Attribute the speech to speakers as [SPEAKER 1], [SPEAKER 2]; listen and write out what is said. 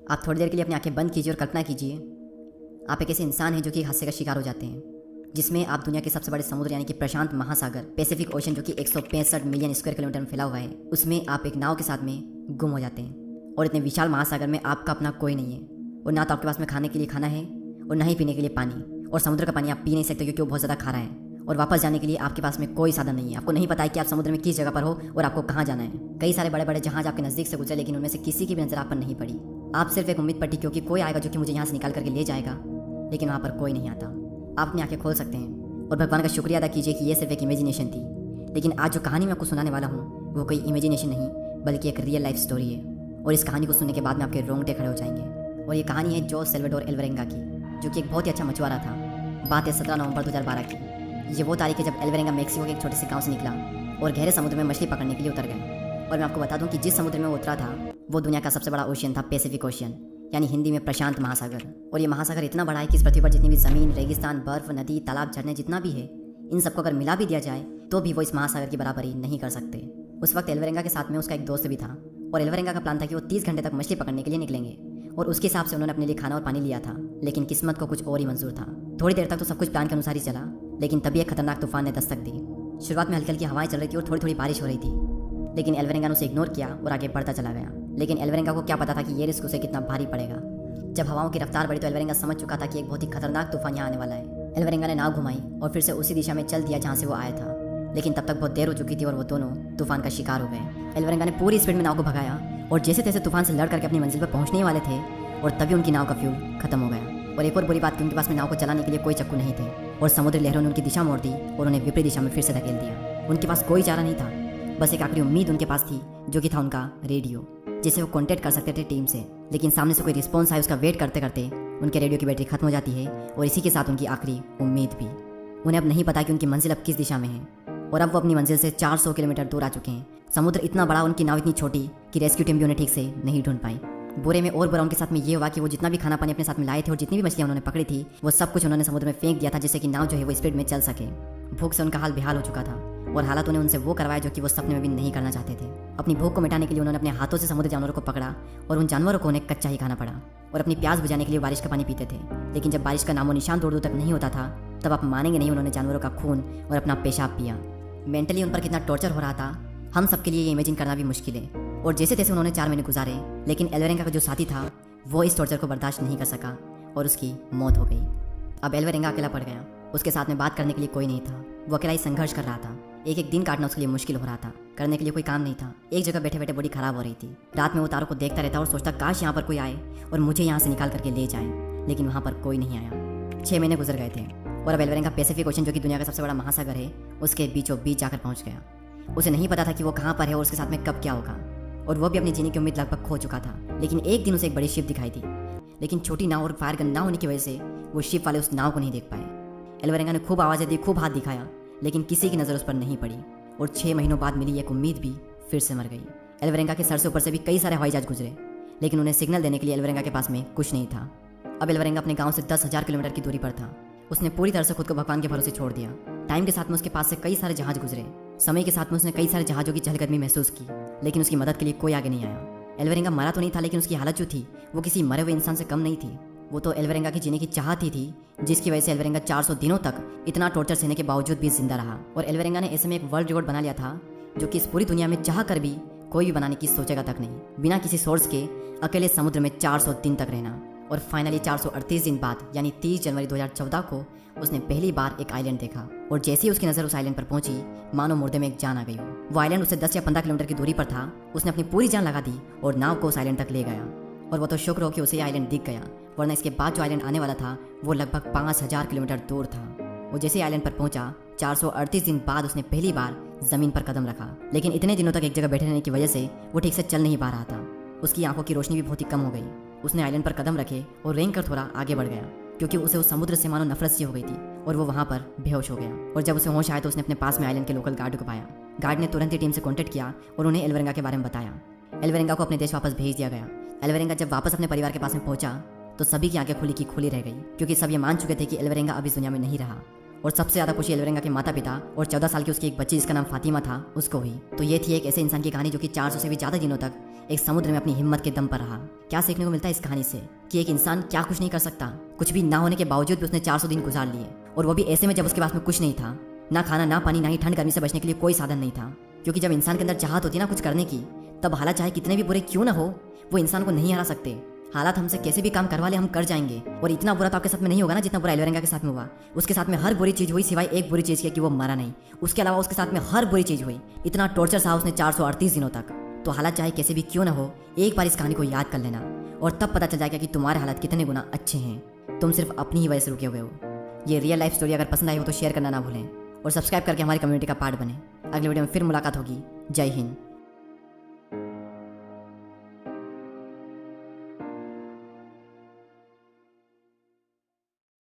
[SPEAKER 1] आप थोड़ी देर के लिए अपनी आंखें बंद कीजिए और कल्पना कीजिए आप एक ऐसे इंसान हैं जो कि एक हादसे का शिकार हो जाते हैं, जिसमें आप दुनिया के सबसे बड़े समुद्र यानी कि प्रशांत महासागर पैसिफिक ओशन जो कि 165 मिलियन स्क्वायर किलोमीटर में फैला हुआ है, उसमें आप एक नाव के साथ में गुम हो जाते हैं। और इतने विशाल महासागर में आपका अपना कोई नहीं है, और ना तो आपके पास में खाने के लिए खाना है और ना ही पीने के लिए पानी। और समुद्र का पानी आप पी नहीं सकते क्योंकि वो बहुत ज़्यादा खारा है। और वापस जाने के लिए आपके पास में कोई साधन नहीं है। आपको नहीं पता है कि आप समुद्र में किस जगह पर हो और आपको कहाँ जाना है। कई सारे बड़े बड़े जहाज आपके नज़दीक से गुजरे, लेकिन उनमें से किसी की भी नज़र आप पर नहीं पड़ी। आप सिर्फ एक उम्मीद पट्टी क्योंकि कोई आएगा जो कि मुझे यहाँ से निकाल करके ले जाएगा, लेकिन वहाँ पर कोई नहीं आता। आप अपनी आंखें खोल सकते हैं और भगवान का शुक्रिया अदा कीजिए कि ये सिर्फ एक इमेजिनेशन थी। लेकिन आज जो कहानी मैं आपको सुनाने वाला हूँ वो कोई इमेजिनेशन नहीं बल्कि एक रियल लाइफ स्टोरी है। और इस कहानी को सुनने के बाद में आपके रोंगटे खड़े हो जाएंगे। और ये कहानी है जो सल्वाडोर एल्वरेंगा की, जो कि एक बहुत ही अच्छा मछुआरा था। बात है 17 नवंबर 2012 की। ये वो तारीख है जब एल्वरेंगा मेक्सिको के एक छोटे से गांव से निकला और गहरे समुद्र में मछली पकड़ने के लिए उतर गए। और मैं आपको बता दूं कि जिस समुद्र में वो उतरा था वो दुनिया का सबसे बड़ा ओशियन था, पैसिफिक ओशियन, यानी हिंदी में प्रशांत महासागर। और ये महासागर इतना बड़ा है कि इस पृथ्वी पर जितनी भी जमीन, रेगिस्तान, बर्फ, नदी, तालाब, झरने जितना भी है, इन सबको अगर मिला भी दिया जाए तो भी वो इस महासागर की बराबरी नहीं कर सकते। उस वक्त एल्वरेंगा के साथ में उसका एक दोस्त भी था। और एल्वरेंगा का प्लान था कि वो 30 घंटे तक मछली पकड़ने के लिए निकलेंगे। और उसके हिसाब से उन्होंने अपने लिए खाना और पानी लिया था, लेकिन किस्मत को कुछ और ही मंजूर था। थोड़ी देर तक तो सब कुछ प्लान के अनुसार ही चला, लेकिन तभी एक खतरनाक तूफान ने दस्तक दी। शुरुआत में हल्की हल्की हवाएं चल रही थी और थोड़ी थोड़ी बारिश हो रही थी, लेकिन एल्वरेंगा ने उसे इग्नोर किया और आगे बढ़ता चला गया। लेकिन एल्वरेंगा को क्या पता था कि ये रिस्क उसे कितना भारी पड़ेगा। जब हवाओं की रफ्तार बढ़ी तो एल्वरेंगा समझ चुका था कि एक बहुत ही खतरनाक तूफान यहाँ आने वाला है। एल्वरेंगा ने नाव घुमाई और फिर से उसी दिशा में चल दिया जहाँ से वो आया था, लेकिन तब तक बहुत देर हो चुकी थी और वो दोनों तूफान का शिकार हो गए। एल्वरेंगा ने पूरी स्पीड में नाव को भगाया और जैसे तैसे तूफान से लड़ करके अपनी मंजिल पर पहुंचने वाले थे, और तभी उनकी नाव का फ्यूल खत्म हो गया। और एक और बुरी बात कि उनके पास में नाव को चलाने के लिए कोई चक्कू नहीं थे, और समुद्री लहरों ने उनकी दिशा मोड़ दी और उन्हें विपरीत दिशा में फिर से धकेल दिया। उनके पास कोई चारा नहीं था, बस एक आखिरी उम्मीद उनके पास थी, जो कि था उनका रेडियो, जिसे वो कॉन्टेक्ट कर सकते थे टीम से। लेकिन सामने से कोई रिस्पॉन्स आए उसका वेट करते करते उनके रेडियो की बैटरी खत्म हो जाती है, और इसी के साथ उनकी आखिरी उम्मीद भी। उन्हें अब नहीं पता कि उनकी मंजिल अब किस दिशा में है, और अब वो अपनी मंजिल से 400 किलोमीटर दूर आ चुके हैं। समुद्र इतना बड़ा, उनकी नाव इतनी छोटी कि रेस्क्यू टीम भी उन्हें ठीक से नहीं ढूंढ पाई। बुरे में और बुरा उनके साथ में ये हुआ कि वो जितना भी खाना पानी अपने साथ में लाए थे और जितनी भी मछलियां उन्होंने पकड़ी थी, वो सब कुछ उन्होंने समुद्र में फेंक दिया था, जिससे कि नाव जो है वो स्पीड में चल सके। भूख से उनका हाल बेहाल हो चुका था, और हालात उन्हें उनसे वो करवाया जो कि वो सपने में भी नहीं करना चाहते थे। अपनी भूख को मिटाने के लिए उन्होंने अपने हाथों से समुद्री जानवरों को पकड़ा, और उन जानवरों को उन्हें कच्चा ही खाना पड़ा। और अपनी प्यास बुझाने के लिए बारिश का पानी पीते थे, लेकिन जब बारिश का नामो निशान दूर दूर तक नहीं होता था, तब आप मानेंगे नहीं, उन्होंने जानवरों का खून और अपना पेशाब पिया। मेंटली उन पर कितना टॉर्चर हो रहा था हम सबके लिए ये इमेजिन करना भी मुश्किल है। और जैसे तैसे उन्होंने 4 महीने गुजारे, लेकिन एल्वरेंगा का जो साथी था वो इस टॉर्चर को बर्दाश्त नहीं कर सका और उसकी मौत हो गई। अब एल्वरेंगा अकेला पड़ गया, उसके साथ में बात करने के लिए कोई नहीं था। वो अकेला ही संघर्ष कर रहा था। एक एक दिन काटना उसके लिए मुश्किल हो रहा था, करने के लिए कोई काम नहीं था। एक जगह बैठे बैठे बॉडी खराब हो रही थी। रात में वो तारों को देखता रहता और सोचता काश यहाँ पर कोई आए और मुझे यहाँ से निकाल करके ले जाए, लेकिन वहाँ पर कोई नहीं आया। 6 महीने गुजर गए थे और अब एल्वरेंगा पैसिफिक ओशन, जो कि दुनिया का सबसे बड़ा महासागर है, उसके बीचों बीच जाकर पहुँच गया। उसे नहीं पता था कि वो कहाँ पर है और उसके साथ में कब क्या होगा, और वो भी अपनी जीने की उम्मीद लगभग खो चुका था। लेकिन एक दिन उसे एक बड़ी शिप दिखाई दी, लेकिन छोटी नाव और फायर गन ना होने की वजह से वो शिप वाले उस नाव को नहीं देख पाए। एल्वरेंगा ने खूब आवाज़ें दी, खूब हाथ दिखाया, लेकिन किसी की नज़र उस पर नहीं पड़ी, और 6 महीनों बाद मिली एक उम्मीद भी फिर से मर गई। एल्वरेंगा के सर से ऊपर से भी कई सारे हवाई जहाज गुजरे, लेकिन उन्हें सिग्नल देने के लिए एल्वरेंगा के पास में कुछ नहीं था। अब एल्वरेंगा अपने गाँव से 10,000 किलोमीटर की दूरी पर था। उसने पूरी तरह से खुद को भगवान के भरोसे छोड़ दिया। टाइम के साथ में उसके पास से कई सारे जहाज गुजरे, समय के साथ में उसने कई सारे जहाजों की चहलकदमी महसूस की, लेकिन उसकी मदद के लिए कोई आगे नहीं आया। एल्वरेंगा मरा तो नहीं था, लेकिन उसकी हालत जो थी वो किसी मरे हुए इंसान से कम नहीं थी। वो तो एल्वरेंगा की जीने की चाहत ही थी, जिसकी वजह से एल्वरेंगा 400 दिनों तक इतना टॉर्चर सहने के बावजूद भी जिंदा रहा। और एल्वरेंगा ने ऐसे में एक वर्ल्ड रिकॉर्ड बना लिया था, जो कि इस पूरी दुनिया में चाह कर भी कोई भी बनाने की सोचेगा तक नहीं। बिना किसी सोर्स के अकेले समुद्र में 400 दिन तक रहना। और फाइनली 438 दिन बाद, यानी 30 जनवरी 2014 को उसने पहली बार एक आइलैंड देखा। और जैसे ही उसकी नज़र उस आइलैंड पर पहुंची, मानो मुर्दे में एक जान आ गई हो। वो आइलैंड उससे 10 या 15 किलोमीटर की दूरी पर था। उसने अपनी पूरी जान लगा दी और नाव को उस आइलैंड तक ले गया। और वो तो शुक्र हो कि उसे आइलैंड दिख गया, वरना इसके बाद जो आइलैंड आने वाला था वो लगभग 5000 किलोमीटर दूर था। वो जैसे आइलैंड पर पहुंचा, 438 दिन बाद उसने पहली बार जमीन पर कदम रखा। लेकिन इतने दिनों तक एक जगह बैठे रहने की वजह से वो ठीक से चल नहीं पा रहा था। उसकी आंखों की रोशनी भी बहुत ही कम हो गई। उसने आइलैंड पर कदम रखे और रेंग कर थोड़ा आगे बढ़ गया, क्योंकि उसे उस समुद्र से मानो नफरत सी हो गई थी, और वो वहाँ पर बेहोश हो गया। और जब उसे होश आया तो उसने अपने पास में आइलैंड के लोकल गार्ड को पाया। गार्ड ने तुरंत ही टीम से कॉन्टेक्ट किया और उन्हें एल्वरेंगा के बारे में बताया। एल्वरेंगा को अपने देश वापस भेज दिया गया। एल्वरेंगा जब वापस अपने परिवार के पास में पहुंचा तो सभी की आंखें खुली की खुली रह गई, क्योंकि सब ये मान चुके थे कि एल्वरेंगा अब इस दुनिया में नहीं रहा। और सबसे ज़्यादा खुशी एल्वरेंगा के माता पिता और 14 साल की उसकी एक बच्ची जिसका नाम फातिमा था उसको हुई। तो ये थी एक ऐसे इंसान की कहानी जो कि 400 से भी ज़्यादा दिनों तक एक समुद्र में अपनी हिम्मत के दम पर रहा। क्या सीखने को मिलता है इस कहानी से कि एक इंसान क्या कुछ नहीं कर सकता। कुछ भी ना होने के बावजूद भी उसने 400 दिन गुजार लिए, और वो भी ऐसे में जब उसके पास में कुछ नहीं था, ना खाना ना पानी, ना ही ठंड गर्मी से बचने के लिए कोई साधन नहीं था। क्योंकि जब इंसान के अंदर चाहत होती है ना कुछ करने की, तब हालात चाहे कितने भी बुरे क्यों ना हो, वो इंसान को नहीं हरा सकते। हालात हमसे कैसे भी काम करवा ले, हम कर जाएंगे। और इतना बुरा तो आपके साथ में नहीं होगा ना जितना बुरा एल्वेरेंगा के साथ में हुआ। उसके साथ में हर बुरी चीज़ हुई सिवाय एक बुरी चीज़ की कि वो मरा नहीं। उसके अलावा उसके साथ में हर बुरी चीज़ हुई। इतना टॉर्चर सहा उसने 438 दिनों तक। तो हालात चाहे कैसे भी क्यों ना हो, एक बार इस कहानी को याद कर लेना, और तब पता चल जाएगा कि तुम्हारे हालात कितने गुना अच्छे हैं। तुम सिर्फ अपनी ही वजह से रुके हुए हो। ये रियल लाइफ स्टोरी अगर पसंद आई हो तो शेयर करना ना भूलें, और सब्सक्राइब करके हमारी कम्युनिटी का पार्ट बने। अगले वीडियो में फिर मुलाकात होगी। जय हिंद।